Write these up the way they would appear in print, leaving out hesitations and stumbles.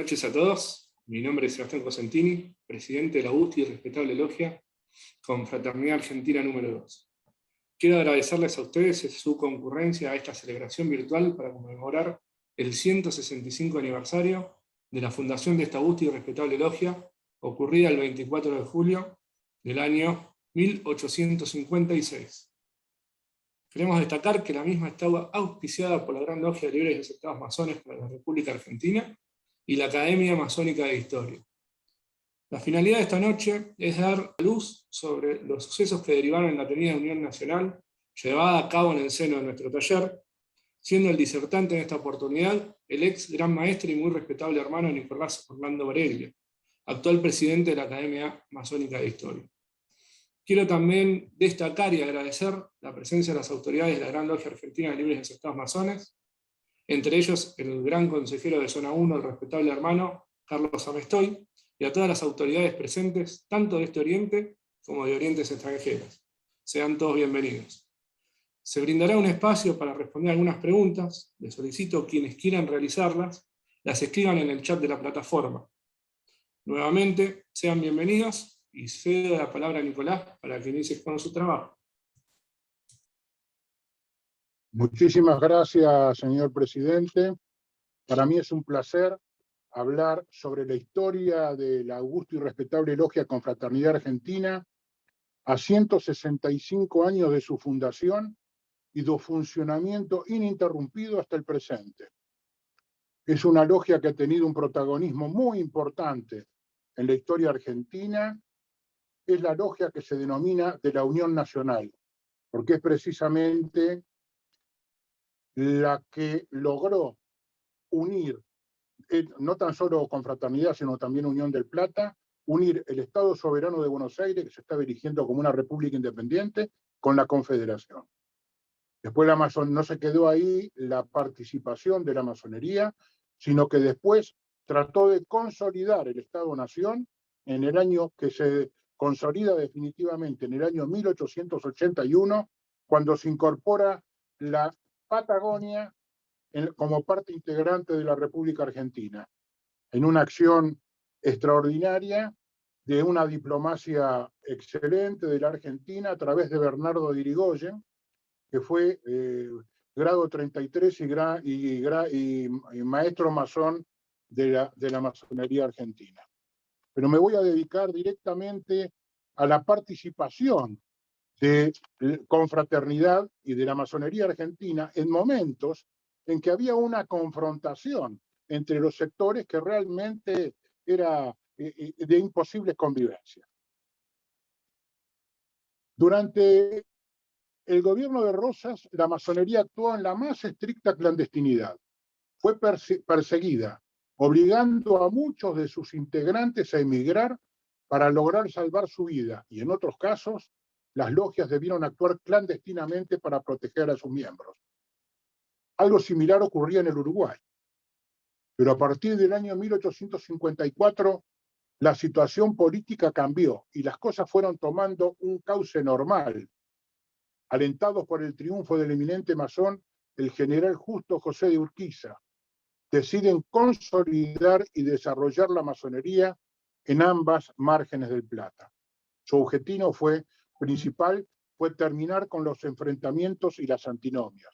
noches a todos. Mi nombre es Sebastián Cosentini, presidente de la augusta y respetable logia Confraternidad Argentina número 2. Quiero agradecerles a ustedes su concurrencia a esta celebración virtual para conmemorar el 165 aniversario de la fundación de esta augusta y respetable logia, ocurrida el 24 de julio del año 1856. Queremos destacar que la misma está auspiciada por la Gran Logia de Libres y Aceptados Masones para la República Argentina y la Academia Masónica de Historia. La finalidad de esta noche es dar luz sobre los sucesos que derivaron en la tenida Unión Nacional, llevada a cabo en el seno de nuestro taller, siendo el disertante en esta oportunidad el ex gran maestro y muy respetable hermano Nicolás Orlando Bareglia, actual presidente de la Academia Masónica de Historia. Quiero también destacar y agradecer la presencia de las autoridades de la Gran Logia Argentina de Libres y Aceptados Masones, entre ellos el gran consejero de Zona 1, el respetable hermano Carlos Amestoy, y a todas las autoridades presentes, tanto de este Oriente como de Orientes extranjeros. Sean todos bienvenidos. Se brindará un espacio para responder algunas preguntas. Les solicito quienes quieran realizarlas, las escriban en el chat de la plataforma. Nuevamente, sean bienvenidos y cedo la palabra a Nicolás para que inicie con su trabajo. Muchísimas gracias, señor presidente. Para mí es un placer hablar sobre la historia de la augusta y respetable logia Confraternidad Argentina a 165 años de su fundación y de funcionamiento ininterrumpido hasta el presente. Es una logia que ha tenido un protagonismo muy importante en la historia argentina. Es la logia que se denomina de la Unión Nacional, porque es precisamente la que logró unir, no tan solo Confraternidad, sino también Unión del Plata, unir el Estado soberano de Buenos Aires, que se estaba erigiendo como una república independiente, con la Confederación. Después no se quedó ahí la participación de la masonería, sino que después trató de consolidar el Estado-Nación en el año que se consolida definitivamente, en el año 1881, cuando se incorpora la Patagonia como parte integrante de la República Argentina, en una acción extraordinaria de una diplomacia excelente de la Argentina a través de Bernardo de Irigoyen, que fue grado 33 y maestro masón de la masonería argentina. Pero me voy a dedicar directamente a la participación de Confraternidad y de la masonería argentina en momentos en que había una confrontación entre los sectores que realmente era de imposible convivencia. Durante el gobierno de Rosas, la masonería actuó en la más estricta clandestinidad. Fue perseguida, obligando a muchos de sus integrantes a emigrar para lograr salvar su vida, y en otros casos, las logias debieron actuar clandestinamente para proteger a sus miembros. Algo similar ocurría en el Uruguay. Pero a partir del año 1854, la situación política cambió y las cosas fueron tomando un cauce normal. Alentados por el triunfo del eminente masón, el general Justo José de Urquiza, deciden consolidar y desarrollar la masonería en ambas márgenes del Plata. Su objetivo principal fue terminar con los enfrentamientos y las antinomias.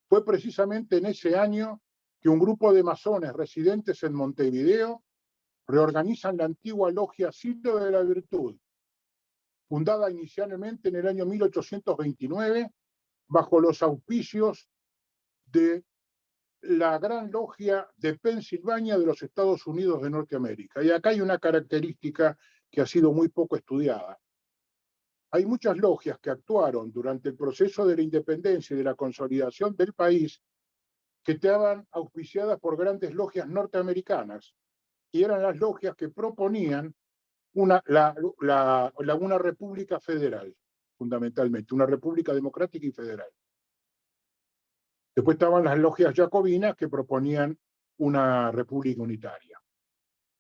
Fue precisamente en ese año que un grupo de masones residentes en Montevideo reorganizan la antigua logia Sitio de la Virtud, fundada inicialmente en el año 1829 bajo los auspicios de la Gran Logia de Pensilvania de los Estados Unidos de Norteamérica. Y acá hay una característica que ha sido muy poco estudiada. Hay muchas logias que actuaron durante el proceso de la independencia y de la consolidación del país que estaban auspiciadas por grandes logias norteamericanas, y eran las logias que proponían una república federal, fundamentalmente, una república democrática y federal. Después estaban las logias jacobinas que proponían una república unitaria.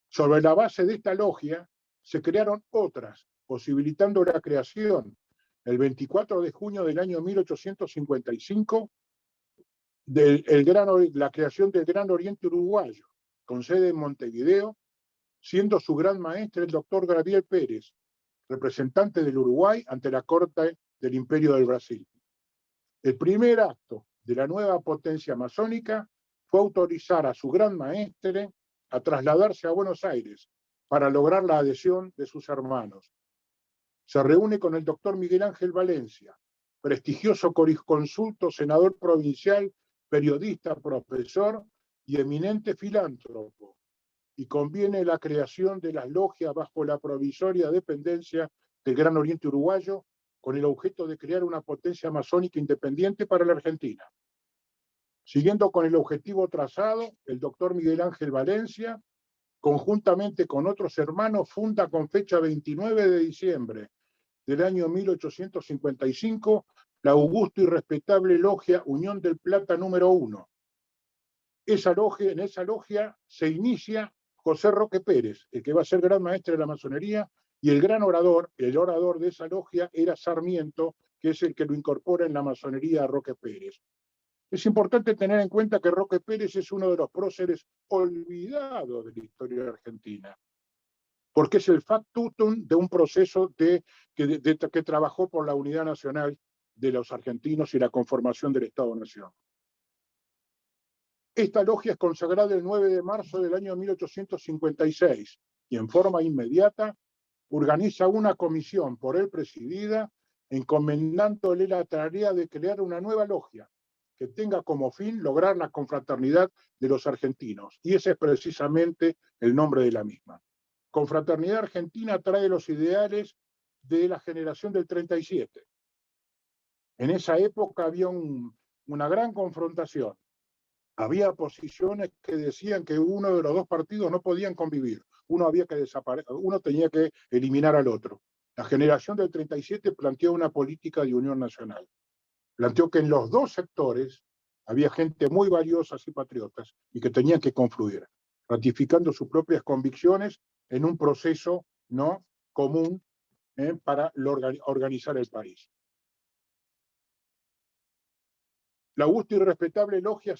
Sobre la base de esta logia se crearon otras, posibilitando la creación, el 24 de junio del año 1855, la creación del Gran Oriente Uruguayo, con sede en Montevideo, siendo su gran maestre el doctor Gabriel Pérez, representante del Uruguay ante la Corte del Imperio del Brasil. El primer acto de la nueva potencia masónica fue autorizar a su gran maestre a trasladarse a Buenos Aires para lograr la adhesión de sus hermanos. Se reúne con el doctor Miguel Ángel Valencia, prestigioso jurisconsulto, senador provincial, periodista, profesor y eminente filántropo, y conviene la creación de las logias bajo la provisoria dependencia del Gran Oriente Uruguayo, con el objeto de crear una potencia masónica independiente para la Argentina. Siguiendo con el objetivo trazado, el doctor Miguel Ángel Valencia, conjuntamente con otros hermanos, funda con fecha 29 de diciembre del año 1855 la augusta y respetable logia Unión del Plata número 1. En esa logia se inicia José Roque Pérez, el que va a ser gran maestre de la masonería, y el orador de esa logia era Sarmiento, que es el que lo incorpora en la masonería a Roque Pérez. Es importante tener en cuenta que Roque Pérez es uno de los próceres olvidados de la historia argentina, porque es el factotum de un proceso que trabajó por la unidad nacional de los argentinos y la conformación del Estado-Nación. Esta logia es consagrada el 9 de marzo del año 1856 y en forma inmediata organiza una comisión por él presidida, encomendándole la tarea de crear una nueva logia que tenga como fin lograr la confraternidad de los argentinos. Y ese es precisamente el nombre de la misma. Confraternidad Argentina trae los ideales de la generación del 37. En esa época había una gran confrontación. Había posiciones que decían que uno de los dos partidos no podían convivir. Uno tenía que eliminar al otro. La generación del 37 planteó una política de unión nacional. Planteó que en los dos sectores había gente muy valiosa y patriotas y que tenían que confluir, ratificando sus propias convicciones en un proceso no común para organizar el país. La augusta y respetable logia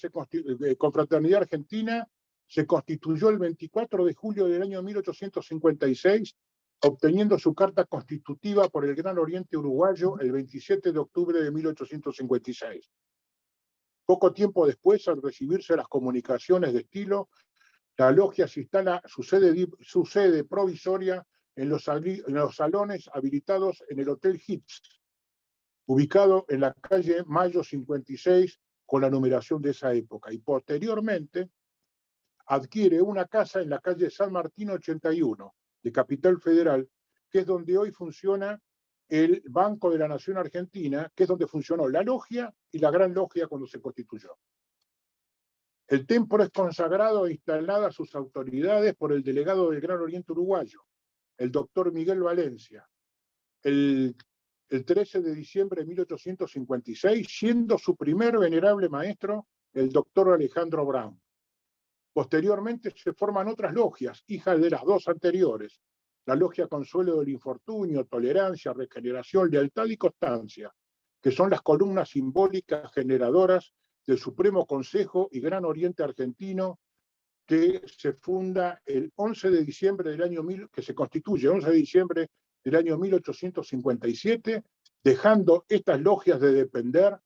Confraternidad Argentina se constituyó el 24 de julio del año 1856, obteniendo su carta constitutiva por el Gran Oriente Uruguayo el 27 de octubre de 1856. Poco tiempo después, al recibirse las comunicaciones de estilo, la logia se instala su sede provisoria en los salones habilitados en el Hotel Hits, ubicado en la calle Mayo 56, con la numeración de esa época, y posteriormente adquiere una casa en la calle San Martín 81, de Capital Federal, que es donde hoy funciona el Banco de la Nación Argentina, que es donde funcionó la logia y la Gran Logia cuando se constituyó. El templo es consagrado e instalado a sus autoridades por el delegado del Gran Oriente Uruguayo, el doctor Miguel Valencia, el 13 de diciembre de 1856, siendo su primer venerable maestro el doctor Alejandro Brown. Posteriormente se forman otras logias, hijas de las dos anteriores, la logia Consuelo del Infortunio, Tolerancia, Regeneración, Lealtad y Constancia, que son las columnas simbólicas generadoras del Supremo Consejo y Gran Oriente Argentino, que se funda el 11 de diciembre del año que se constituye el 11 de diciembre del año 1857, dejando estas logias de depender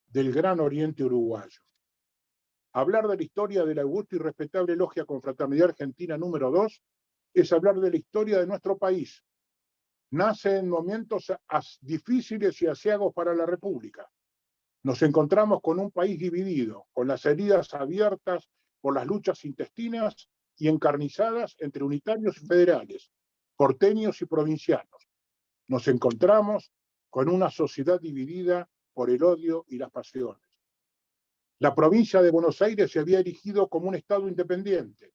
del Gran Oriente Uruguayo. Hablar de la historia de la augusta y respetable logia Confraternidad Argentina número 2 es hablar de la historia de nuestro país. Nace en momentos difíciles y aciagos para la República. Nos encontramos con un país dividido, con las heridas abiertas por las luchas intestinas y encarnizadas entre unitarios y federales, porteños y provincianos. Nos encontramos con una sociedad dividida por el odio y las pasiones. La provincia de Buenos Aires se había erigido como un estado independiente.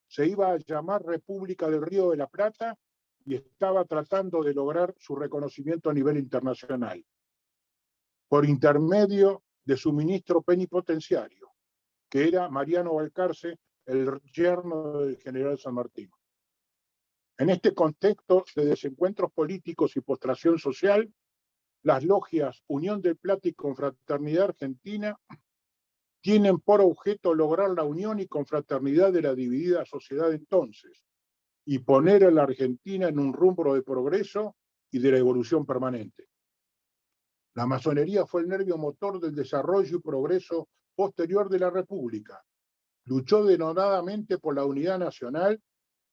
Se iba a llamar República del Río de la Plata y estaba tratando de lograr su reconocimiento a nivel internacional, por intermedio de su ministro plenipotenciario, que era Mariano Balcarce, el yerno del general San Martín. En este contexto de desencuentros políticos y postración social, las logias Unión del Plata y Confraternidad Argentina tienen por objeto lograr la unión y confraternidad de la dividida sociedad entonces y poner a la Argentina en un rumbo de progreso y de la evolución permanente. La masonería fue el nervio motor del desarrollo y progreso posterior de la República. Luchó denodadamente por la unidad nacional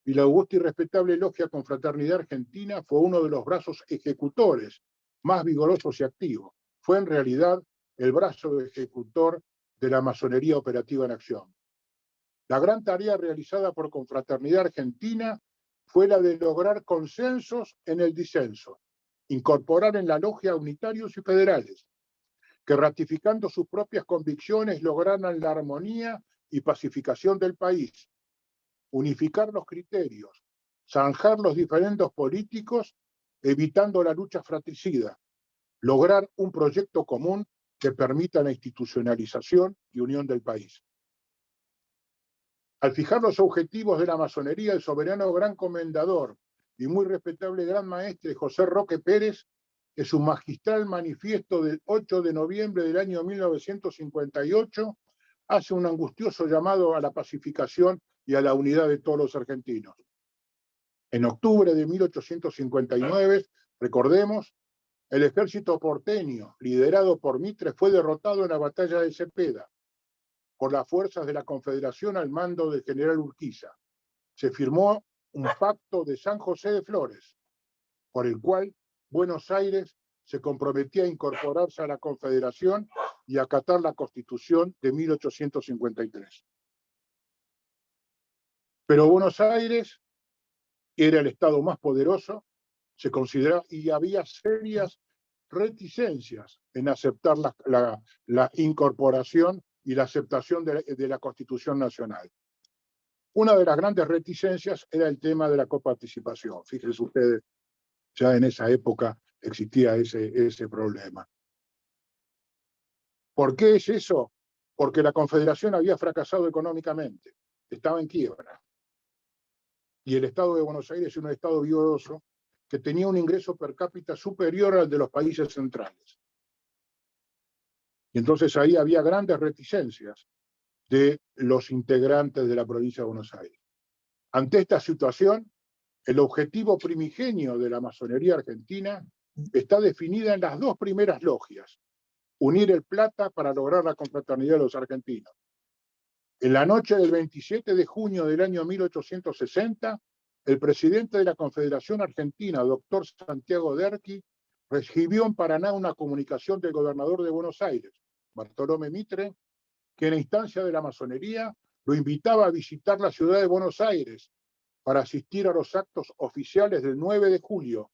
y la augusta y respetable Logia Confraternidad Argentina fue uno de los brazos ejecutores más vigorosos y activos. Fue en realidad el brazo ejecutor de la masonería operativa en acción. La gran tarea realizada por Confraternidad Argentina fue la de lograr consensos en el disenso, incorporar en la logia unitarios y federales, que ratificando sus propias convicciones lograran la armonía y pacificación del país, unificar los criterios, zanjar los diferendos políticos, evitando la lucha fratricida, lograr un proyecto común que permita la institucionalización y unión del país. Al fijar los objetivos de la masonería, el soberano gran comendador y muy respetable gran maestre José Roque Pérez, en su magistral manifiesto del 8 de noviembre del año 1958, hace un angustioso llamado a la pacificación y a la unidad de todos los argentinos. En octubre de 1859, recordemos, el ejército porteño, liderado por Mitre, fue derrotado en la batalla de Cepeda por las fuerzas de la Confederación al mando del general Urquiza. Se firmó un pacto de San José de Flores, por el cual Buenos Aires se comprometía a incorporarse a la Confederación y acatar la Constitución de 1853. Pero Buenos Aires era el estado más poderoso, se consideraba, y había serias reticencias en aceptar la incorporación y la aceptación de la Constitución Nacional. Una de las grandes reticencias era el tema de la coparticipación. Fíjense ustedes, ya en esa época existía ese problema. ¿Por qué es eso? Porque la Confederación había fracasado económicamente, estaba en quiebra. Y el Estado de Buenos Aires es un Estado vigoroso que tenía un ingreso per cápita superior al de los países centrales. Y entonces ahí había grandes reticencias de los integrantes de la provincia de Buenos Aires. Ante esta situación, el objetivo primigenio de la masonería argentina está definida en las dos primeras logias: unir el plata para lograr la confraternidad de los argentinos. En la noche del 27 de junio del año 1860, el presidente de la Confederación Argentina, doctor Santiago Derqui, recibió en Paraná una comunicación del gobernador de Buenos Aires, Bartolomé Mitre, que en instancia de la masonería lo invitaba a visitar la ciudad de Buenos Aires para asistir a los actos oficiales del 9 de julio,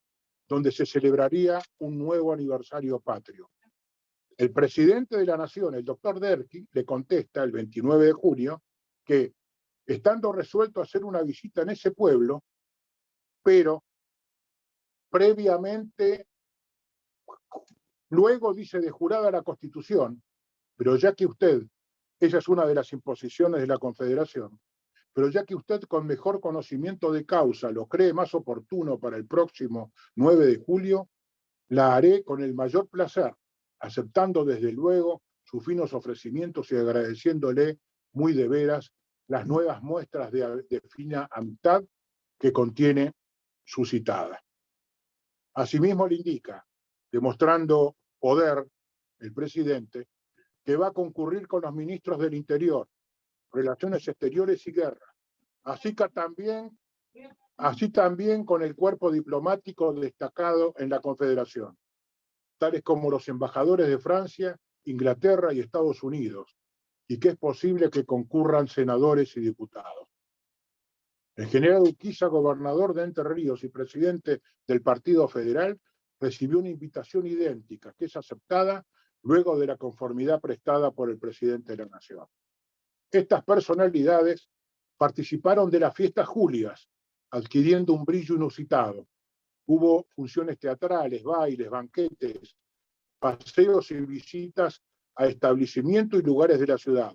donde se celebraría un nuevo aniversario patrio. El presidente de la Nación, el doctor Derqui, le contesta el 29 de junio que, estando resuelto a hacer una visita en ese pueblo, pero previamente, luego dice de jurada la Constitución, pero ya que usted, esa es una de las imposiciones de la Confederación, pero ya que usted con mejor conocimiento de causa lo cree más oportuno para el próximo 9 de julio, la haré con el mayor placer, aceptando desde luego sus finos ofrecimientos y agradeciéndole muy de veras las nuevas muestras de fina amistad que contiene su citada. Asimismo le indica, demostrando poder el presidente, que va a concurrir con los ministros del Interior, Relaciones Exteriores y Guerra, así también con el cuerpo diplomático destacado en la Confederación, tales como los embajadores de Francia, Inglaterra y Estados Unidos, y que es posible que concurran senadores y diputados. El general Urquiza, gobernador de Entre Ríos y presidente del Partido Federal, recibió una invitación idéntica, que es aceptada luego de la conformidad prestada por el presidente de la Nación. Estas personalidades participaron de las fiestas julias, adquiriendo un brillo inusitado. Hubo funciones teatrales, bailes, banquetes, paseos y visitas a establecimientos y lugares de la ciudad.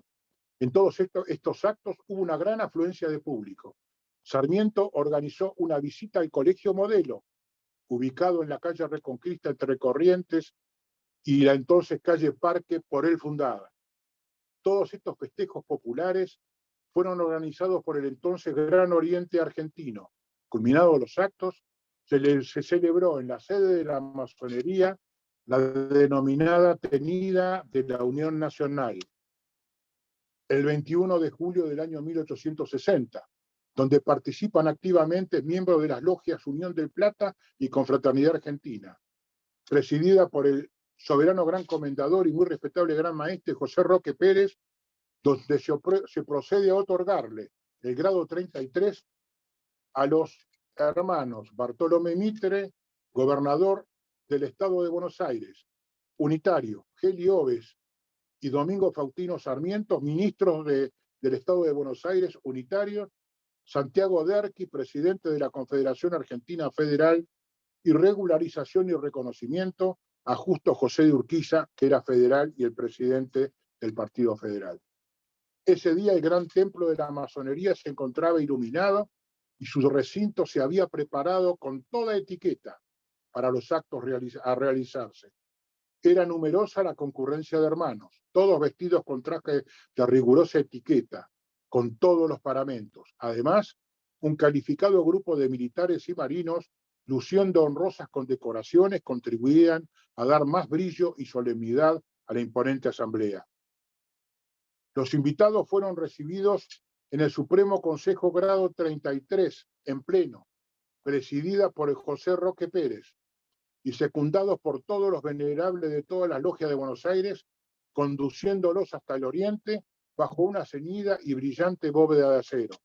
En todos estos actos hubo una gran afluencia de público. Sarmiento organizó una visita al Colegio Modelo, ubicado en la calle Reconquista entre Corrientes y la entonces calle Parque, por él fundada. Todos estos festejos populares fueron organizados por el entonces Gran Oriente Argentino. Culminados los actos, se celebró en la sede de la masonería la denominada Tenida de la Unión Nacional, el 21 de julio del año 1860, donde participan activamente miembros de las logias Unión del Plata y Confraternidad Argentina, presidida por el soberano gran comendador y muy respetable gran maestre José Roque Pérez, donde se procede a otorgarle el grado 33 a los hermanos Bartolomé Mitre, gobernador del Estado de Buenos Aires, unitario, Geli Oves y Domingo Faustino Sarmiento, ministros del Estado de Buenos Aires, unitarios, Santiago Derqui, presidente de la Confederación Argentina Federal, y regularización y reconocimiento a Justo José de Urquiza, que era federal y el presidente del Partido Federal. Ese día el gran templo de la masonería se encontraba iluminado y su recinto se había preparado con toda etiqueta para los actos a realizarse. Era numerosa la concurrencia de hermanos, todos vestidos con traje de rigurosa etiqueta, con todos los paramentos. Además, un calificado grupo de militares y marinos, luciendo honrosas condecoraciones, contribuían a dar más brillo y solemnidad a la imponente asamblea. Los invitados fueron recibidos en el Supremo Consejo Grado 33, en pleno, presidida por el José Roque Pérez, y secundados por todos los venerables de todas las logias de Buenos Aires, conduciéndolos hasta el oriente bajo una ceñida y brillante bóveda de acero.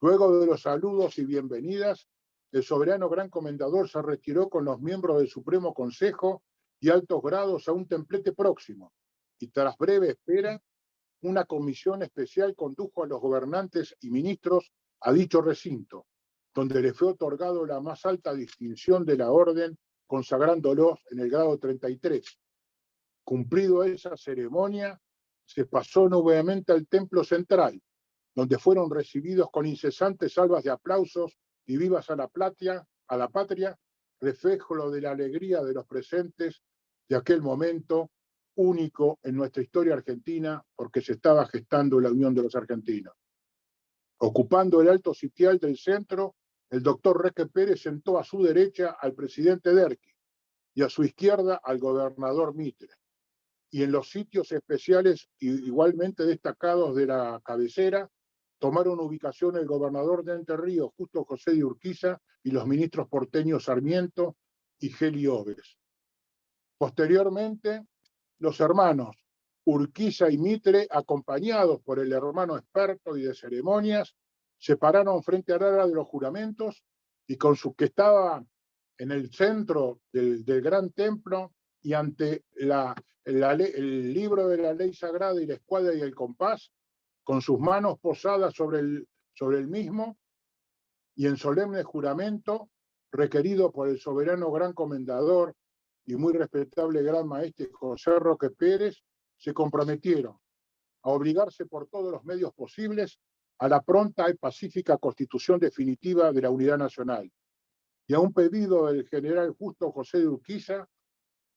Luego de los saludos y bienvenidas, el soberano gran comendador se retiró con los miembros del Supremo Consejo y altos grados a un templete próximo, y tras breve espera, una comisión especial condujo a los gobernantes y ministros a dicho recinto, donde le fue otorgado la más alta distinción de la orden, consagrándolos en el grado 33. Cumplido esa ceremonia, se pasó nuevamente al templo central, donde fueron recibidos con incesantes salvas de aplausos y vivas a la patria, reflejo de la alegría de los presentes de aquel momento único en nuestra historia argentina, porque se estaba gestando la unión de los argentinos. Ocupando el alto sitial del centro, el doctor Roque Pérez sentó a su derecha al presidente Derqui y a su izquierda al gobernador Mitre. Y en los sitios especiales igualmente destacados de la cabecera, tomaron ubicación el gobernador de Entre Ríos, Justo José de Urquiza, y los ministros porteños Sarmiento y Geli Oves. Posteriormente, los hermanos Urquiza y Mitre, acompañados por el hermano experto y de ceremonias, se pararon frente al ara de los juramentos y con su que estaba en el centro del gran templo y ante el libro de la ley sagrada y la escuadra y el compás, con sus manos posadas sobre el mismo y en solemne juramento, requerido por el soberano gran comendador y muy respetable gran maestre José Roque Pérez, se comprometieron a obligarse por todos los medios posibles a la pronta y pacífica constitución definitiva de la unidad nacional. Y a un pedido del general Justo José de Urquiza,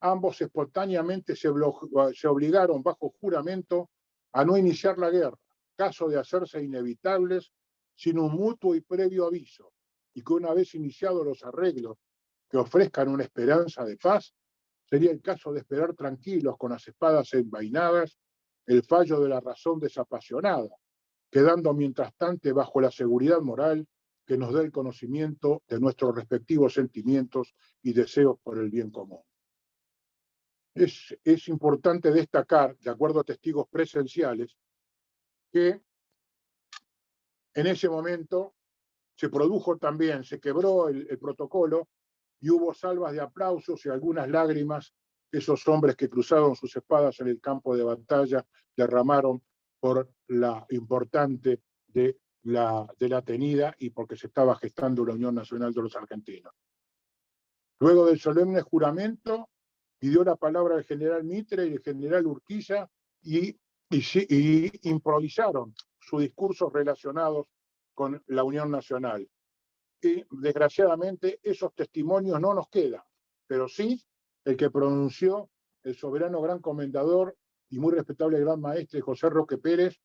ambos espontáneamente se obligaron bajo juramento a no iniciar la guerra, caso de hacerse inevitables sin un mutuo y previo aviso, y que una vez iniciados los arreglos que ofrezcan una esperanza de paz, sería el caso de esperar tranquilos con las espadas envainadas el fallo de la razón desapasionada, quedando mientras tanto bajo la seguridad moral que nos dé el conocimiento de nuestros respectivos sentimientos y deseos por el bien común. Es importante destacar, de acuerdo a testigos presenciales, que en ese momento se produjo también, se quebró el protocolo y hubo salvas de aplausos y algunas lágrimas que esos hombres que cruzaron sus espadas en el campo de batalla derramaron por la importante de la tenida y porque se estaba gestando la Unión Nacional de los Argentinos. Luego del solemne juramento, pidió la palabra el general Mitre y el general Urquiza y improvisaron sus discursos relacionados con la Unión Nacional. Y desgraciadamente esos testimonios no nos quedan, pero sí el que pronunció el soberano gran comendador y muy respetable gran maestre José Roque Pérez,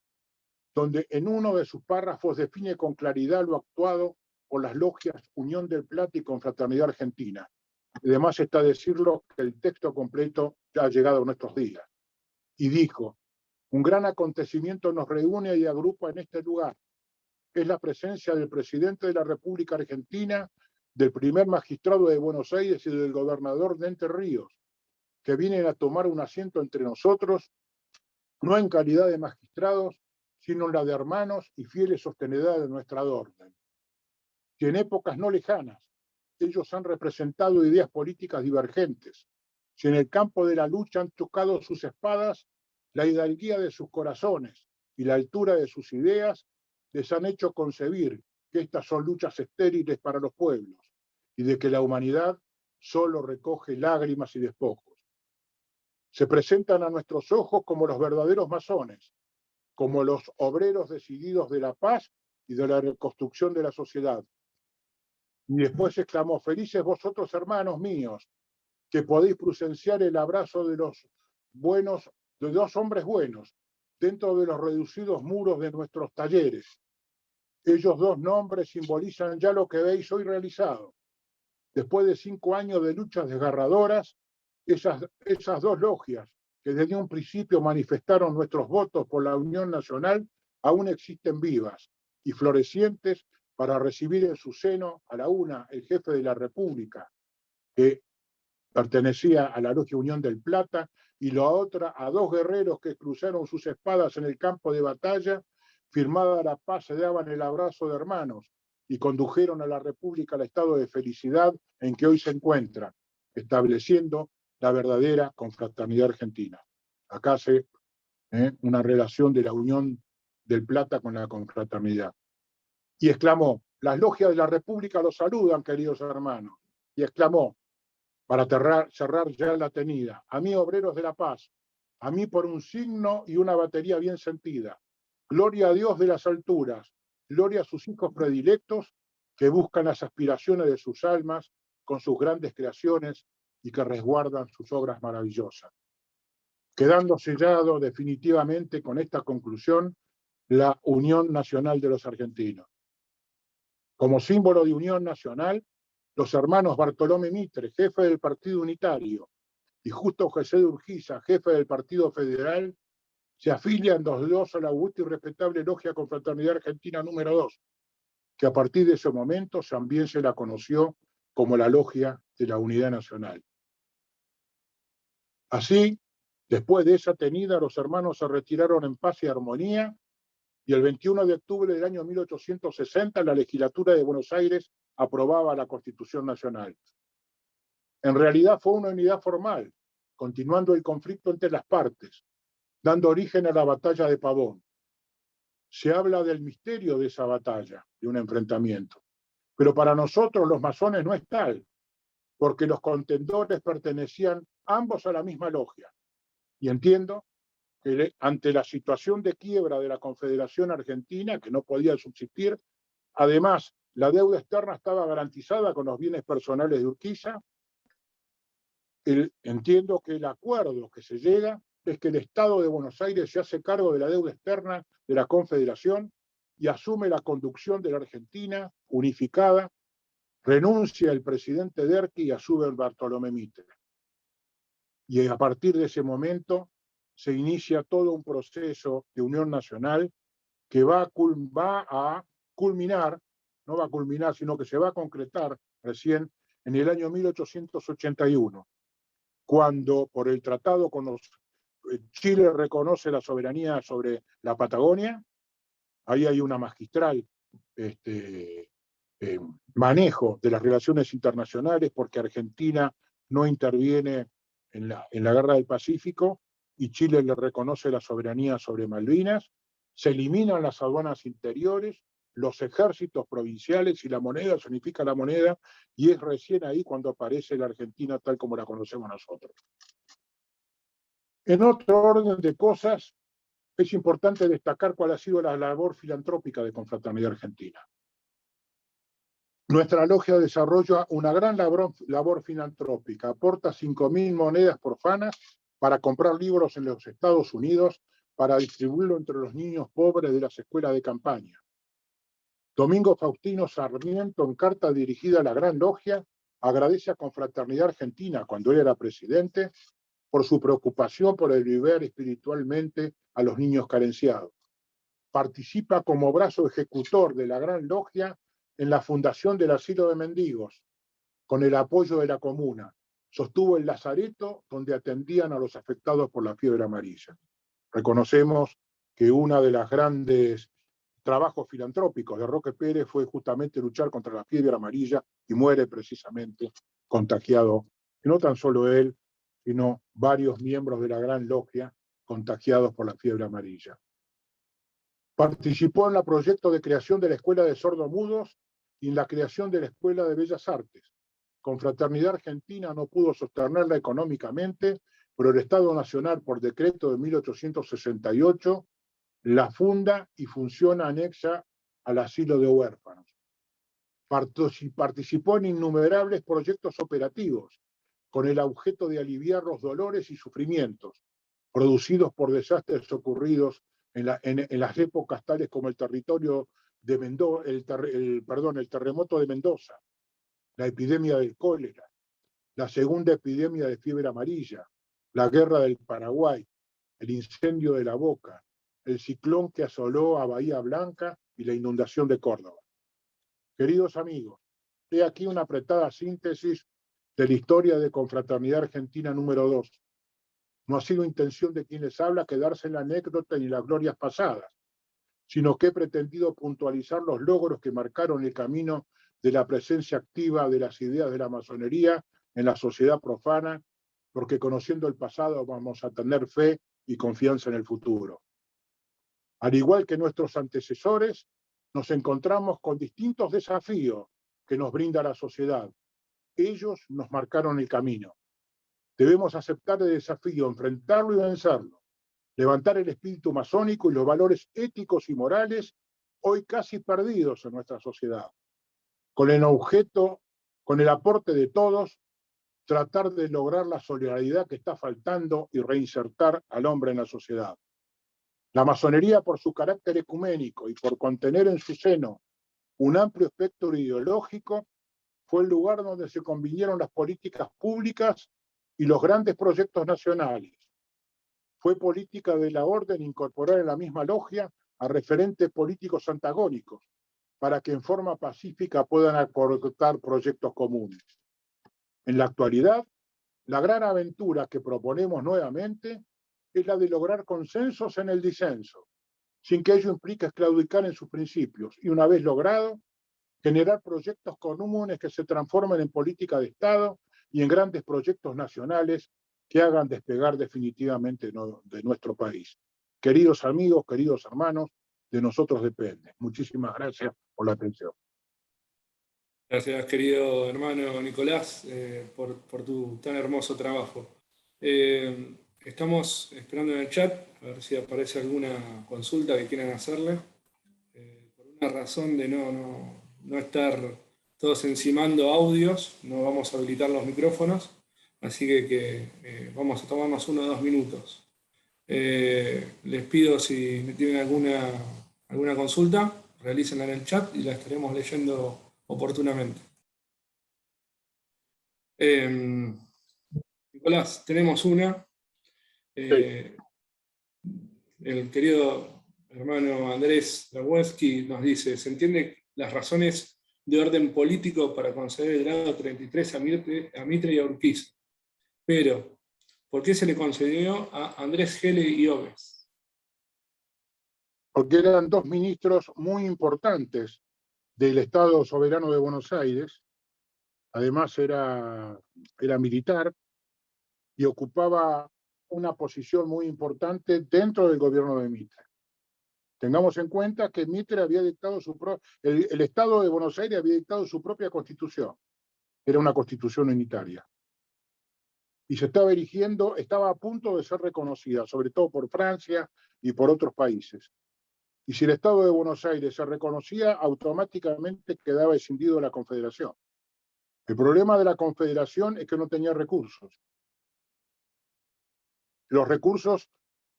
donde en uno de sus párrafos define con claridad lo actuado por las logias Unión del Plata y Confraternidad Argentina. Además está decirlo que el texto completo ya ha llegado a nuestros días. Y dijo: un gran acontecimiento nos reúne y agrupa en este lugar. Es la presencia del presidente de la República Argentina, del primer magistrado de Buenos Aires y del gobernador de Entre Ríos, que vienen a tomar un asiento entre nosotros, no en calidad de magistrados, sino en la de hermanos y fieles sostenedores de nuestra orden. Que en épocas no lejanas ellos han representado ideas políticas divergentes, si en el campo de la lucha han chocado sus espadas, la hidalguía de sus corazones y la altura de sus ideas les han hecho concebir que estas son luchas estériles para los pueblos y de que la humanidad solo recoge lágrimas y despojos. Se presentan a nuestros ojos como los verdaderos masones, como los obreros decididos de la paz y de la reconstrucción de la sociedad. Y después exclamó: felices vosotros, hermanos míos, que podéis presenciar el abrazo de los buenos, de dos hombres buenos, dentro de los reducidos muros de nuestros talleres. Ellos dos nombres simbolizan ya lo que veis hoy realizado. Después de 5 años de luchas desgarradoras, esas dos logias que desde un principio manifestaron nuestros votos por la Unión Nacional, aún existen vivas y florecientes para recibir en su seno a la una el jefe de la República, que pertenecía a la Logia Unión del Plata, y la otra a dos guerreros que cruzaron sus espadas en el campo de batalla, firmada la paz se daban el abrazo de hermanos y condujeron a la República al estado de felicidad en que hoy se encuentra, estableciendo la verdadera confraternidad argentina. Acá se una relación de la Unión del Plata con la confraternidad. Y exclamó: las logias de la República los saludan, queridos hermanos. Y exclamó, para cerrar ya la tenida: a mí, obreros de la paz, a mí por un signo y una batería bien sentida. Gloria a Dios de las alturas, gloria a sus hijos predilectos que buscan las aspiraciones de sus almas con sus grandes creaciones y que resguardan sus obras maravillosas. Quedando sellado definitivamente con esta conclusión la Unión Nacional de los Argentinos. Como símbolo de unión nacional, los hermanos Bartolomé Mitre, jefe del Partido Unitario, y Justo José de Urquiza, jefe del Partido Federal, se afilian los dos a la augusta y respetable Logia Confraternidad Argentina número 2, que a partir de ese momento también se la conoció como la Logia de la Unidad Nacional. Así, después de esa tenida, los hermanos se retiraron en paz y armonía, y el 21 de octubre del año 1860 la legislatura de Buenos Aires aprobaba la Constitución Nacional. En realidad fue una unidad formal, continuando el conflicto entre las partes, dando origen a la batalla de Pavón. Se habla del misterio de esa batalla, de un enfrentamiento, pero para nosotros los masones no es tal, porque los contendores pertenecían ambos a la misma logia. Y entiendo que ante la situación de quiebra de la Confederación Argentina, que no podía subsistir, además la deuda externa estaba garantizada con los bienes personales de Urquiza, entiendo que el acuerdo que se llega es que el Estado de Buenos Aires se hace cargo de la deuda externa de la Confederación y asume la conducción de la Argentina unificada, renuncia el presidente Derqui y asume el Bartolomé Mitre. Y a partir de ese momento se inicia todo un proceso de unión nacional que va a culminar, no va a culminar, sino que se va a concretar recién en el año 1881, cuando por el tratado con los Chile reconoce la soberanía sobre la Patagonia. Ahí hay una magistral manejo de las relaciones internacionales, porque Argentina no interviene en la Guerra del Pacífico y Chile le reconoce la soberanía sobre Malvinas. Se eliminan las aduanas interiores, los ejércitos provinciales y la moneda, se unifica la moneda, y es recién ahí cuando aparece la Argentina tal como la conocemos nosotros. En otro orden de cosas, es importante destacar cuál ha sido la labor filantrópica de Confraternidad Argentina. Nuestra logia desarrolla una gran labor filantrópica, aporta 5.000 monedas profanas para comprar libros en los Estados Unidos para distribuirlo entre los niños pobres de las escuelas de campaña. Domingo Faustino Sarmiento, en carta dirigida a la Gran Logia, agradece a Confraternidad Argentina, cuando él era presidente, por su preocupación por elevar espiritualmente a los niños carenciados. Participa como brazo ejecutor de la Gran Logia en la fundación del Asilo de Mendigos, con el apoyo de la comuna. Sostuvo el lazareto donde atendían a los afectados por la fiebre amarilla. Reconocemos que una de las grandes trabajos filantrópicos de Roque Pérez fue justamente luchar contra la fiebre amarilla y muere precisamente contagiado, y no tan solo él, sino varios miembros de la Gran Logia contagiados por la fiebre amarilla. Participó en el proyecto de creación de la Escuela de Sordomudos y en la creación de la Escuela de Bellas Artes. Confraternidad Argentina no pudo sostenerla económicamente, pero el Estado Nacional, por decreto de 1868, la funda y funciona anexa al asilo de huérfanos. Participó en innumerables proyectos operativos con el objeto de aliviar los dolores y sufrimientos producidos por desastres ocurridos en las épocas tales como el terremoto de Mendoza, la epidemia del cólera, la segunda epidemia de fiebre amarilla, la guerra del Paraguay, el incendio de La Boca, el ciclón que asoló a Bahía Blanca y la inundación de Córdoba. Queridos amigos, he aquí una apretada síntesis de la historia de Confraternidad Argentina número 2. No ha sido intención de quien les habla quedarse en la anécdota ni las glorias pasadas, sino que he pretendido puntualizar los logros que marcaron el camino de la presencia activa de las ideas de la masonería en la sociedad profana, porque conociendo el pasado vamos a tener fe y confianza en el futuro. Al igual que nuestros antecesores, nos encontramos con distintos desafíos que nos brinda la sociedad. Ellos nos marcaron el camino. Debemos aceptar el desafío, enfrentarlo y vencerlo. Levantar el espíritu masónico y los valores éticos y morales hoy casi perdidos en nuestra sociedad. Con el aporte de todos, tratar de lograr la solidaridad que está faltando y reinsertar al hombre en la sociedad. La masonería, por su carácter ecuménico y por contener en su seno un amplio espectro ideológico, fue el lugar donde se convinieron las políticas públicas y los grandes proyectos nacionales. Fue política de la orden incorporar en la misma logia a referentes políticos antagónicos para que en forma pacífica puedan aportar proyectos comunes. En la actualidad, la gran aventura que proponemos nuevamente es la de lograr consensos en el disenso, sin que ello implique claudicar en sus principios, y una vez logrado, generar proyectos comunes que se transformen en política de Estado y en grandes proyectos nacionales que hagan despegar definitivamente de nuestro país. Queridos amigos, queridos hermanos, de nosotros depende. Muchísimas gracias por la atención. Gracias, querido hermano Nicolás, por tu tan hermoso trabajo. Estamos esperando en el chat a ver si aparece alguna consulta que quieran hacerle. Por una razón de no estar todos encimando audios, no vamos a habilitar los micrófonos, así que vamos a tomarnos 1 o 2 minutos. Les pido si tienen alguna consulta, realícenla en el chat y la estaremos leyendo oportunamente. Nicolás, tenemos una. El querido hermano Andrés Lawensky nos dice: ¿se entiende las razones de orden político para conceder el grado 33 a Mitre y a Urquiza? Pero, ¿por qué se le concedió a Andrés Gele y Oves? Porque eran dos ministros muy importantes del Estado Soberano de Buenos Aires. Además era militar y ocupaba una posición muy importante dentro del gobierno de Mitre. Tengamos en cuenta que Mitre había dictado el Estado de Buenos Aires había dictado su propia constitución. Era una constitución unitaria. Y se estaba a punto de ser reconocida, sobre todo por Francia y por otros países. Y si el Estado de Buenos Aires se reconocía, automáticamente quedaba escindido de la Confederación. El problema de la Confederación es que no tenía recursos. Los recursos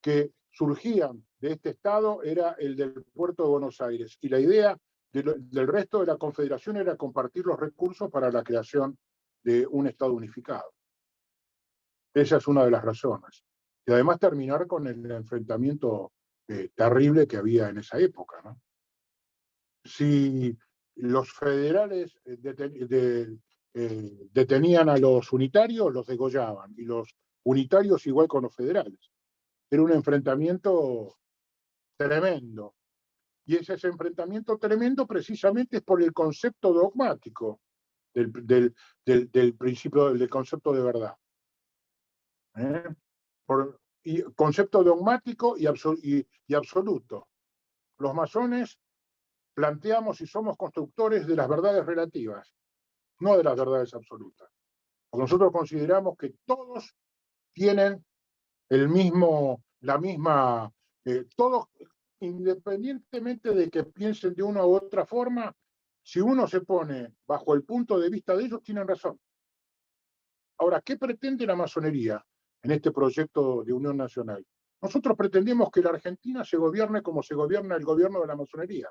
que surgían de este Estado era el del puerto de Buenos Aires, y la idea del resto de la Confederación era compartir los recursos para la creación de un Estado unificado. Esa es una de las razones. Y además terminar con el enfrentamiento terrible que había en esa época, ¿no? Si los federales detenían a los unitarios, los degollaban, y los unitarios igual con los federales. Era un enfrentamiento tremendo. Y ese enfrentamiento tremendo precisamente es por el concepto dogmático del principio, del concepto de verdad. Y concepto dogmático y absoluto. Los masones planteamos y somos constructores de las verdades relativas, no de las verdades absolutas. Porque nosotros consideramos que todos tienen todos, independientemente de que piensen de una u otra forma, si uno se pone bajo el punto de vista de ellos, tienen razón. Ahora, ¿qué pretende la masonería en este proyecto de unión nacional? Nosotros pretendemos que la Argentina se gobierne como se gobierna el gobierno de la masonería.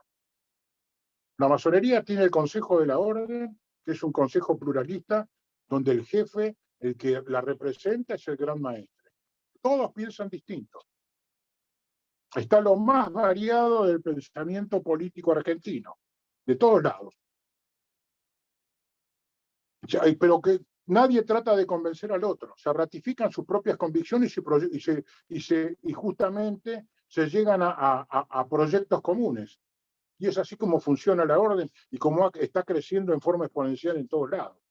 La masonería tiene el Consejo de la Orden, que es un consejo pluralista, donde el jefe, el que la representa, es el gran maestre. Todos piensan distinto. Está lo más variado del pensamiento político argentino, de todos lados. Pero que nadie trata de convencer al otro, se ratifican sus propias convicciones y justamente se llegan a proyectos comunes. Y es así como funciona la orden y como está creciendo en forma exponencial en todos lados.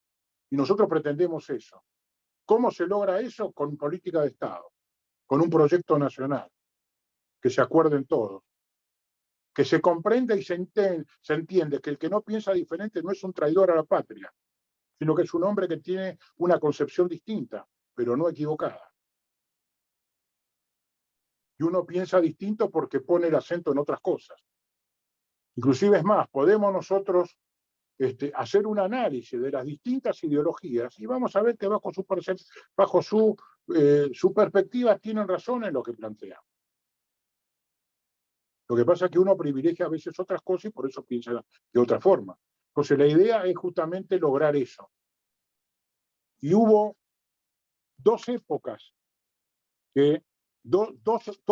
Y nosotros pretendemos eso. ¿Cómo se logra eso? Con política de Estado, con un proyecto nacional, que se acuerden todos, que se comprenda y se entiende que el que no piensa diferente no es un traidor a la patria, sino que es un hombre que tiene una concepción distinta, pero no equivocada. Y uno piensa distinto porque pone el acento en otras cosas. Inclusive es más, podemos nosotros hacer un análisis de las distintas ideologías y vamos a ver que bajo su perspectiva tienen razón en lo que plantean. Lo que pasa es que uno privilegia a veces otras cosas y por eso piensa de otra forma. Entonces la idea es justamente lograr eso. Y hubo dos épocas, dos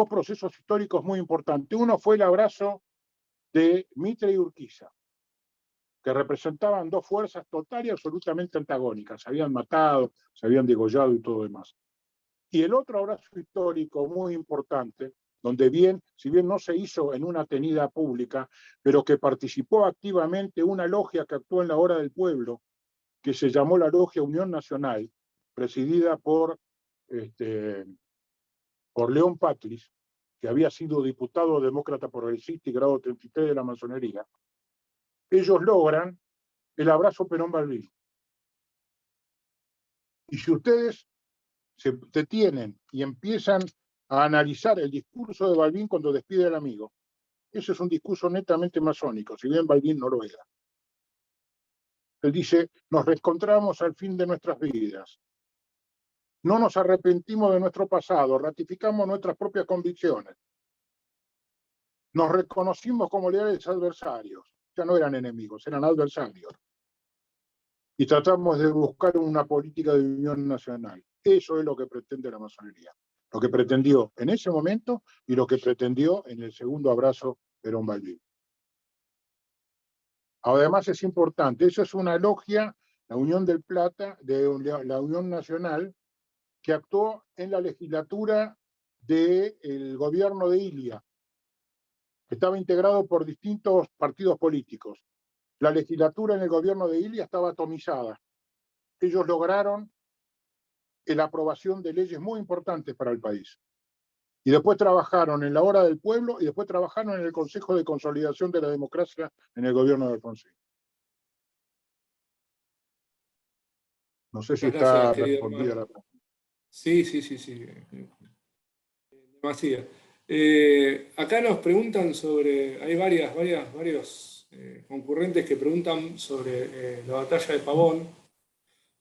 procesos históricos muy importantes. Uno fue el abrazo de Mitre y Urquiza, que representaban dos fuerzas total y absolutamente antagónicas. Se habían matado, se habían degollado y todo demás. Y el otro abrazo histórico muy importante, donde si bien no se hizo en una tenida pública, pero que participó activamente una logia que actuó en la Hora del Pueblo, que se llamó la Logia Unión Nacional, presidida por León Patris, que había sido diputado demócrata progresista y grado 33 de la masonería. Ellos logran el abrazo Perón-Balbín. Y si ustedes se detienen y empiezan a analizar el discurso de Balbín cuando despide al amigo, ese es un discurso netamente masónico, si bien Balbín no lo era. Él dice, nos reencontramos al fin de nuestras vidas. No nos arrepentimos de nuestro pasado, ratificamos nuestras propias convicciones. Nos reconocimos como leales adversarios. Ya no eran enemigos, eran adversarios. Y tratamos de buscar una política de unión nacional. Eso es lo que pretende la masonería. Lo que pretendió en ese momento y lo que pretendió en el segundo abrazo Perón-Balbín. Además es importante, eso es una logia, la Unión del Plata, de la Unión Nacional, que actuó en la legislatura del gobierno de Ilia, que estaba integrado por distintos partidos políticos. La legislatura en el gobierno de Ilia estaba atomizada. Ellos lograron la aprobación de leyes muy importantes para el país. Y después trabajaron en la Hora del Pueblo y después trabajaron en el Consejo de Consolidación de la Democracia en el gobierno de Alfonsín. No sé si está respondida la pregunta. Sí. Demasiado. Acá nos preguntan sobre, hay varios concurrentes que preguntan sobre la batalla de Pavón,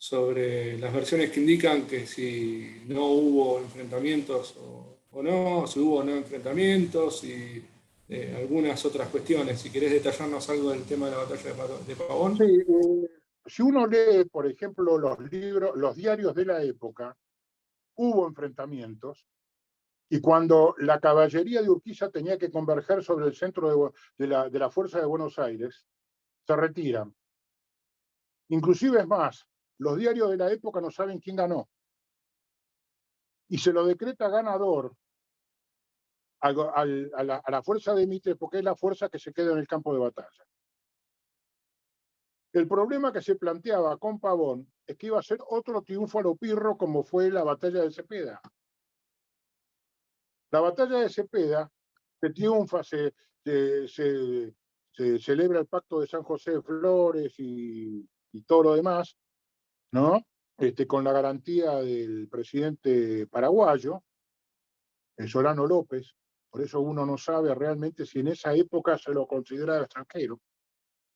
sobre las versiones que indican que si no hubo enfrentamientos o no, si hubo o no enfrentamientos y algunas otras cuestiones. Si querés detallarnos algo del tema de la batalla de Pavón. Sí, si uno lee, por ejemplo, los libros, los diarios de la época, hubo enfrentamientos, y cuando la caballería de Urquiza tenía que converger sobre el centro de la Fuerza de Buenos Aires, se retiran. Inclusive es más, los diarios de la época no saben quién ganó. Y se lo decreta ganador a la fuerza de Mitre, porque es la fuerza que se queda en el campo de batalla. El problema que se planteaba con Pavón es que iba a ser otro triunfo a lo Pirro, como fue la batalla de Cepeda. La batalla de Cepeda se triunfa, se celebra el pacto de San José de Flores y todo lo demás, ¿no? Con la garantía del presidente paraguayo, Solano López. Por eso uno no sabe realmente si en esa época se lo consideraba extranjero,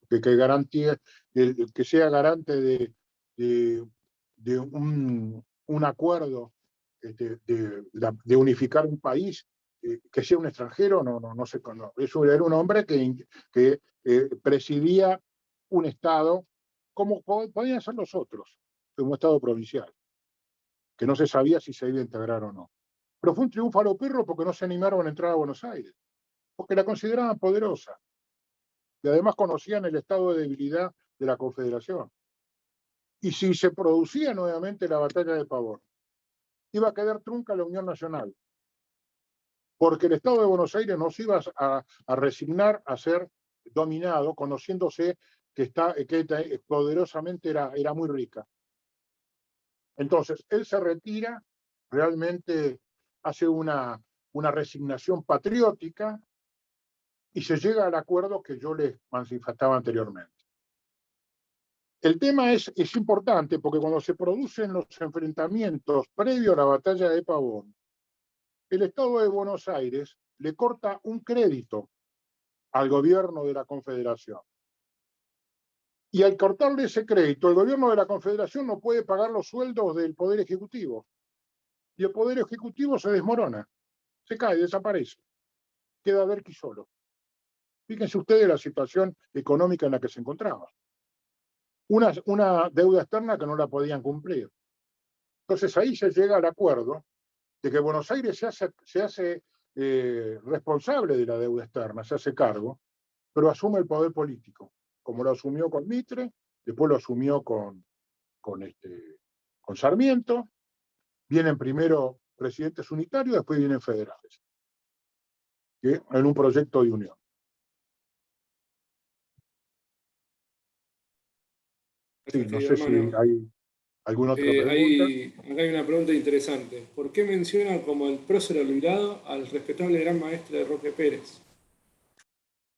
que garantía, que sea garante de un acuerdo de unificar un país, que sea un extranjero, no se conoce. Eso era un hombre que presidía un Estado como podían ser los otros, como Estado provincial, que no se sabía si se iba a integrar o no. Pero fue un triunfo a lo Pirro porque no se animaron a entrar a Buenos Aires, porque la consideraban poderosa y además conocían el estado de debilidad de la Confederación. Y si se producía nuevamente la batalla de Pavón, iba a quedar trunca la Unión Nacional, porque el Estado de Buenos Aires no se iba a resignar a ser dominado, conociéndose que poderosamente era muy rica. Entonces, él se retira, realmente hace una resignación patriótica y se llega al acuerdo que yo les manifestaba anteriormente. El tema es importante porque cuando se producen los enfrentamientos previo a la batalla de Pavón, el Estado de Buenos Aires le corta un crédito al gobierno de la Confederación. Y al cortarle ese crédito, el gobierno de la Confederación no puede pagar los sueldos del Poder Ejecutivo. Y el Poder Ejecutivo se desmorona, se cae, desaparece. Queda Derqui solo. Fíjense ustedes la situación económica en la que se encontraba. Una deuda externa que no la podían cumplir. Entonces ahí se llega al acuerdo de que Buenos Aires se hace responsable de la deuda externa, se hace cargo, pero asume el poder político, como lo asumió con Mitre, después lo asumió con Sarmiento, vienen primero presidentes unitarios, después vienen federales, ¿sí? En un proyecto de unión. Sí, no sé si hay alguna otra pregunta. Acá hay una pregunta interesante. ¿Por qué menciona como el prócer olvidado al respetable gran maestre Roque Pérez?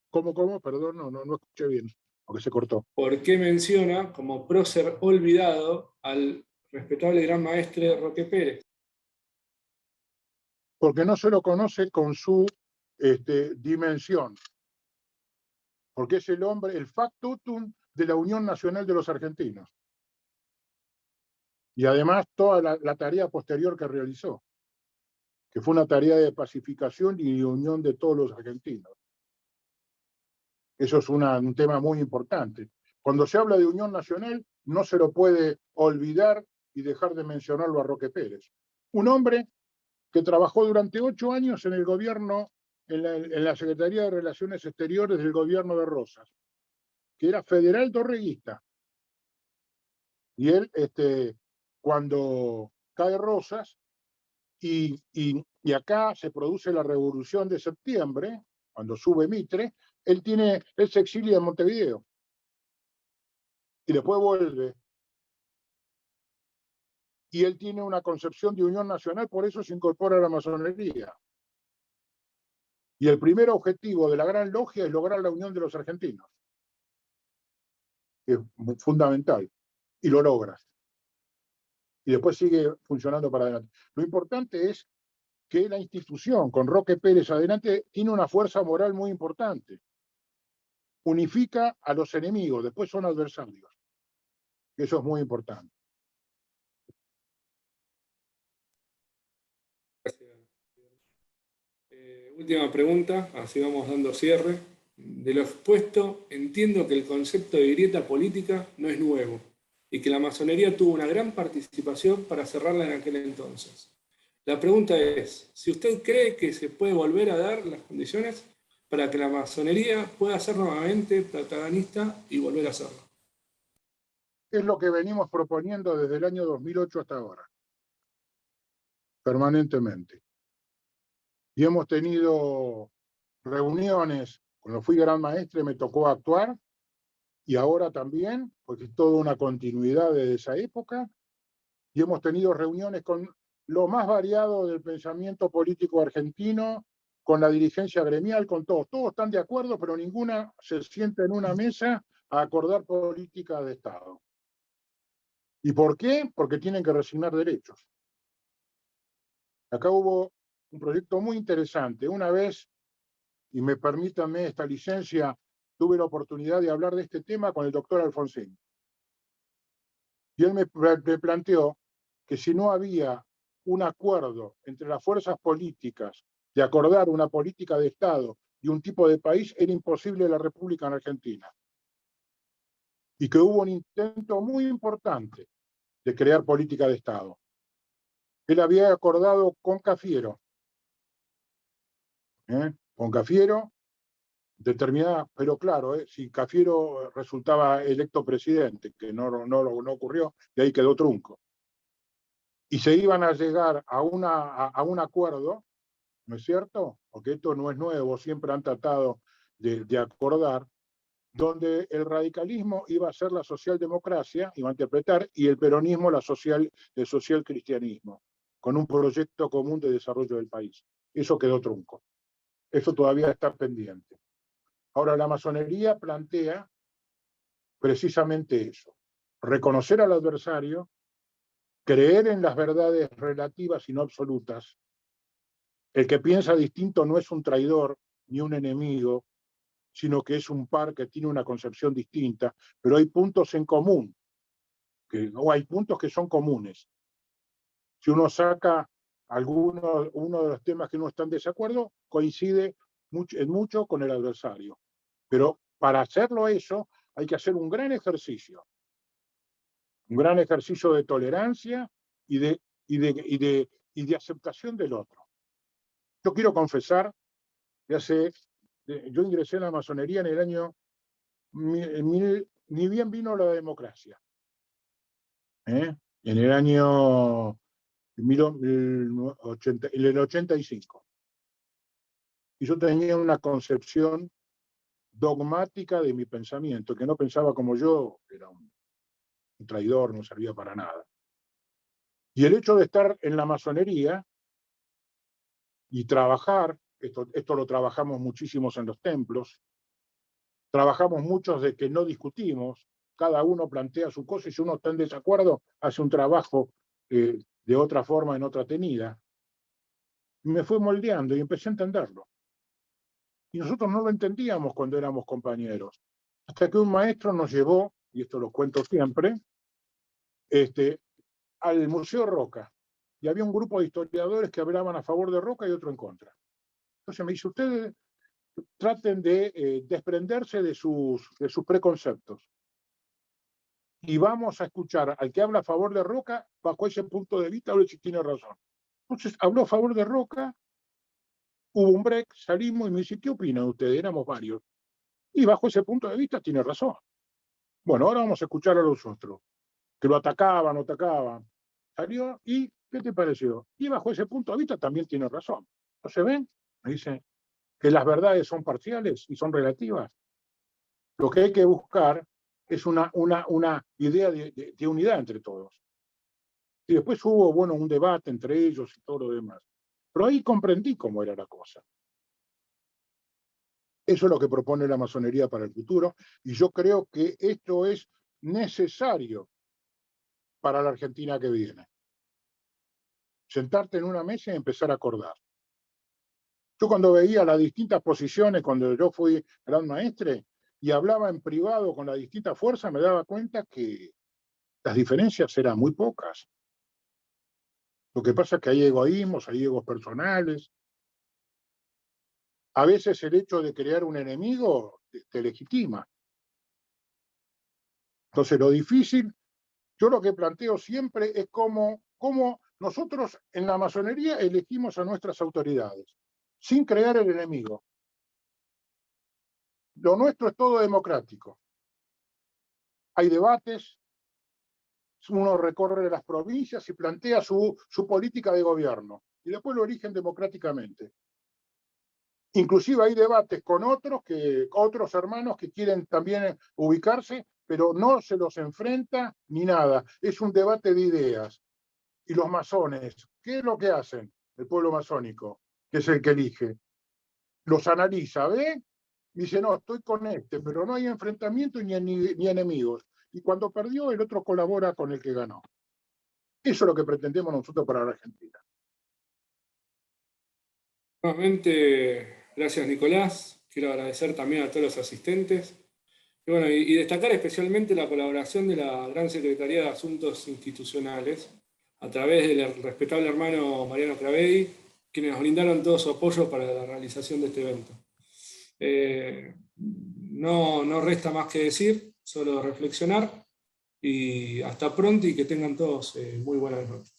¿Cómo? Perdón, no escuché bien, porque se cortó. ¿Por qué menciona como prócer olvidado al respetable gran maestre Roque Pérez? Porque no se lo conoce con su dimensión, porque es el hombre, el factotum de la Unión Nacional de los Argentinos. Y además toda la tarea posterior que realizó, que fue una tarea de pacificación y de unión de todos los argentinos. Eso es un tema muy importante. Cuando se habla de unión nacional, no se lo puede olvidar y dejar de mencionarlo a Roque Pérez. Un hombre que trabajó durante 8 años en el gobierno, en la Secretaría de Relaciones Exteriores del gobierno de Rosas, que era federal dorreguista. Y él, cuando cae Rosas, y acá se produce la Revolución de Septiembre, cuando sube Mitre, él se exilia en Montevideo. Y después vuelve. Y él tiene una concepción de unión nacional, por eso se incorpora a la masonería. Y el primer objetivo de la Gran Logia es lograr la unión de los argentinos. Es fundamental. Y lo logras. Y después sigue funcionando para adelante. Lo importante es que la institución, con Roque Pérez adelante, tiene una fuerza moral muy importante. Unifica a los enemigos, después son adversarios. Eso es muy importante. Última pregunta, así vamos dando cierre. De lo expuesto, entiendo que el concepto de grieta política no es nuevo y que la masonería tuvo una gran participación para cerrarla en aquel entonces. La pregunta es, si usted cree que se puede volver a dar las condiciones para que la masonería pueda ser nuevamente protagonista y volver a serlo. Es lo que venimos proponiendo desde el año 2008 hasta ahora, permanentemente. Y hemos tenido reuniones, cuando fui gran maestre me tocó actuar, y ahora también, porque es toda una continuidad de esa época, y hemos tenido reuniones con lo más variado del pensamiento político argentino, con la dirigencia gremial, con todos. Todos están de acuerdo, pero ninguna se sienta en una mesa a acordar política de Estado. ¿Y por qué? Porque tienen que resignar derechos. Acá hubo un proyecto muy interesante. Una vez, y me permítanme esta licencia, tuve la oportunidad de hablar de este tema con el doctor Alfonsín. Y él me planteó que si no había un acuerdo entre las fuerzas políticas de acordar una política de Estado y un tipo de país, era imposible la República en Argentina. Y que hubo un intento muy importante de crear política de Estado. Él había acordado con Cafiero, determinada, pero claro, si Cafiero resultaba electo presidente, que no ocurrió, y ahí quedó trunco. Y se iban a llegar a un acuerdo, ¿no es cierto? Porque esto no es nuevo, siempre han tratado de acordar, donde el radicalismo iba a ser la socialdemocracia, iba a interpretar, y el peronismo el social cristianismo, con un proyecto común de desarrollo del país. Eso quedó trunco. Eso todavía está pendiente. Ahora, la masonería plantea precisamente eso: reconocer al adversario, creer en las verdades relativas y no absolutas. El que piensa distinto no es un traidor ni un enemigo, sino que es un par que tiene una concepción distinta, pero hay puntos en común, o hay puntos que son comunes. Si uno saca uno de los temas que uno está en desacuerdo, coincide en mucho con el adversario. Pero para hacerlo eso, hay que hacer un gran ejercicio de tolerancia y de aceptación del otro. Yo quiero confesar que yo ingresé en la masonería en el año, ni bien vino la democracia, en el año en el 85. Y yo tenía una concepción dogmática de mi pensamiento, que no pensaba como yo, era un traidor, no servía para nada. Y el hecho de estar en la masonería y trabajar, esto lo trabajamos muchísimos en los templos, trabajamos muchos de que no discutimos, cada uno plantea su cosa y si uno está en desacuerdo, hace un trabajo de otra forma, en otra tenida. Me fue moldeando y empecé a entenderlo. Y nosotros no lo entendíamos cuando éramos compañeros. Hasta que un maestro nos llevó, y esto lo cuento siempre, al Museo Roca. Y había un grupo de historiadores que hablaban a favor de Roca y otro en contra. Entonces me dice, ustedes traten de desprenderse de sus preconceptos. Y vamos a escuchar al que habla a favor de Roca bajo ese punto de vista, a ver si tiene razón. Entonces habló a favor de Roca, hubo un break, salimos y me dice, ¿qué opinan ustedes? Éramos varios. Y bajo ese punto de vista tiene razón. Bueno, ahora vamos a escuchar a los otros, que lo atacaban. Salió y, ¿qué te pareció? Y bajo ese punto de vista también tiene razón. ¿No se ven? Me dice que las verdades son parciales y son relativas. Lo que hay que buscar es una idea de unidad entre todos. Y después hubo, un debate entre ellos y todo lo demás. Pero ahí comprendí cómo era la cosa. Eso es lo que propone la masonería para el futuro, y yo creo que esto es necesario para la Argentina que viene. Sentarte en una mesa y empezar a acordar. Yo cuando veía las distintas posiciones, cuando yo fui gran maestre, y hablaba en privado con las distintas fuerzas, me daba cuenta que las diferencias eran muy pocas. Lo que pasa es que hay egoísmos, hay egos personales, A veces el hecho de crear un enemigo te legitima. Entonces lo difícil, yo lo que planteo siempre es cómo nosotros en la masonería elegimos a nuestras autoridades, sin crear el enemigo. Lo nuestro es todo democrático. Hay debates, uno recorre las provincias y plantea su política de gobierno, y después lo eligen democráticamente. Inclusive hay debates con otros hermanos que quieren también ubicarse, pero no se los enfrenta ni nada. Es un debate de ideas. Y los masones, ¿qué es lo que hacen? El pueblo masónico, que es el que elige. Los analiza, ¿ve? Dice, no, estoy con este, pero no hay enfrentamiento ni enemigos. Y cuando perdió, el otro colabora con el que ganó. Eso es lo que pretendemos nosotros para la Argentina. Nuevamente, gracias Nicolás. Quiero agradecer también a todos los asistentes. Y bueno, y destacar especialmente la colaboración de la Gran Secretaría de Asuntos Institucionales, a través del respetable hermano Mariano Cravedi, quienes nos brindaron todo su apoyo para la realización de este evento. No resta más que decir, solo reflexionar, y hasta pronto y que tengan todos muy buenas noches.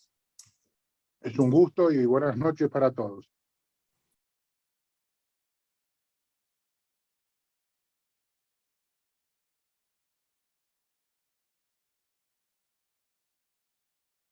Es un gusto y buenas noches para todos.